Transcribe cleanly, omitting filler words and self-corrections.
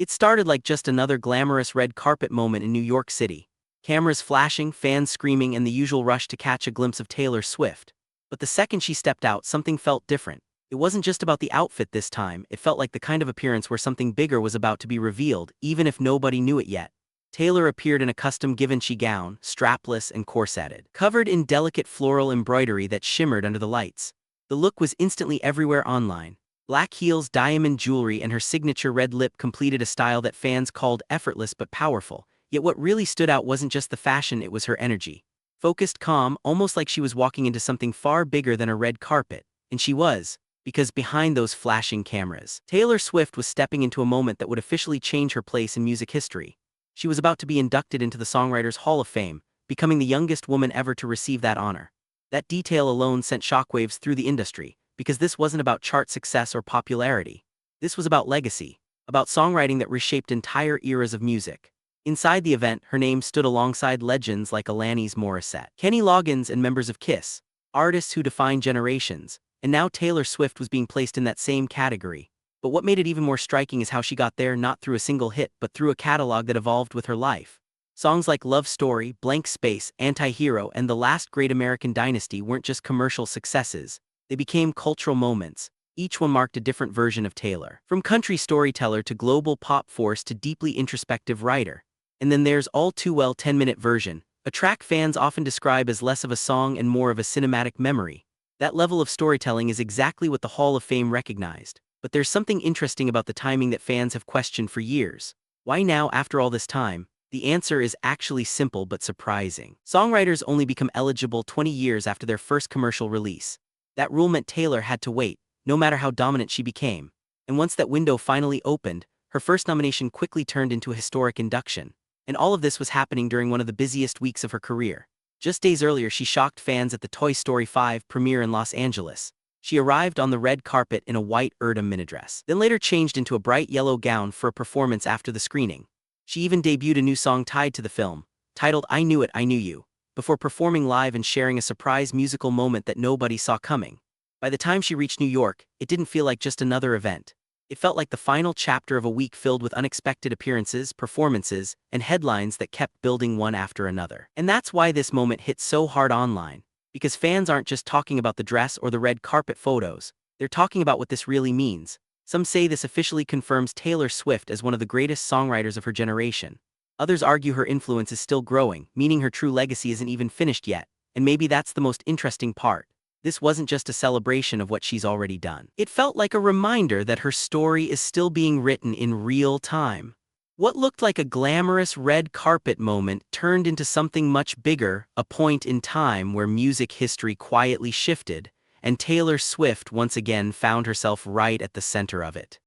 It started like just another glamorous red carpet moment in New York City. Cameras flashing, fans screaming, and the usual rush to catch a glimpse of Taylor Swift. But the second she stepped out, something felt different. It wasn't just about the outfit this time, it felt like the kind of appearance where something bigger was about to be revealed, even if nobody knew it yet. Taylor appeared in a custom Givenchy gown, strapless and corseted, covered in delicate floral embroidery that shimmered under the lights. The look was instantly everywhere online. Black heels, diamond jewelry, and her signature red lip completed a style that fans called effortless but powerful. Yet what really stood out wasn't just the fashion, it was her energy. Focused, calm, almost like she was walking into something far bigger than a red carpet. And she was, because behind those flashing cameras, Taylor Swift was stepping into a moment that would officially change her place in music history. She was about to be inducted into the Songwriters Hall of Fame, becoming the youngest woman ever to receive that honor. That detail alone sent shockwaves through the industry, because this wasn't about chart success or popularity. This was about legacy, about songwriting that reshaped entire eras of music. Inside the event, her name stood alongside legends like Alanis Morissette, Kenny Loggins, and members of Kiss, artists who defined generations, and now Taylor Swift was being placed in that same category. But what made it even more striking is how she got there, not through a single hit, but through a catalog that evolved with her life. Songs like Love Story, Blank Space, Anti-Hero, and The Last Great American Dynasty weren't just commercial successes. They became cultural moments. Each one marked a different version of Taylor. From country storyteller to global pop force to deeply introspective writer. And then there's All Too Well 10-minute version, a track fans often describe as less of a song and more of a cinematic memory. That level of storytelling is exactly what the Hall of Fame recognized. But there's something interesting about the timing that fans have questioned for years. Why now after all this time? The answer is actually simple but surprising. Songwriters only become eligible 20 years after their first commercial release. That rule meant Taylor had to wait, no matter how dominant she became. And once that window finally opened, her first nomination quickly turned into a historic induction. And all of this was happening during one of the busiest weeks of her career. Just days earlier, she shocked fans at the Toy Story 5 premiere in Los Angeles. She arrived on the red carpet in a white Erdem minidress, then later changed into a bright yellow gown for a performance after the screening. She even debuted a new song tied to the film, titled I Knew It, I Knew You, before performing live and sharing a surprise musical moment that nobody saw coming. By the time she reached New York, it didn't feel like just another event. It felt like the final chapter of a week filled with unexpected appearances, performances, and headlines that kept building one after another. And that's why this moment hit so hard online. Because fans aren't just talking about the dress or the red carpet photos, they're talking about what this really means. Some say this officially confirms Taylor Swift as one of the greatest songwriters of her generation. Others argue her influence is still growing, meaning her true legacy isn't even finished yet. And maybe that's the most interesting part. This wasn't just a celebration of what she's already done. It felt like a reminder that her story is still being written in real time. What looked like a glamorous red carpet moment turned into something much bigger, a point in time where music history quietly shifted, and Taylor Swift once again found herself right at the center of it.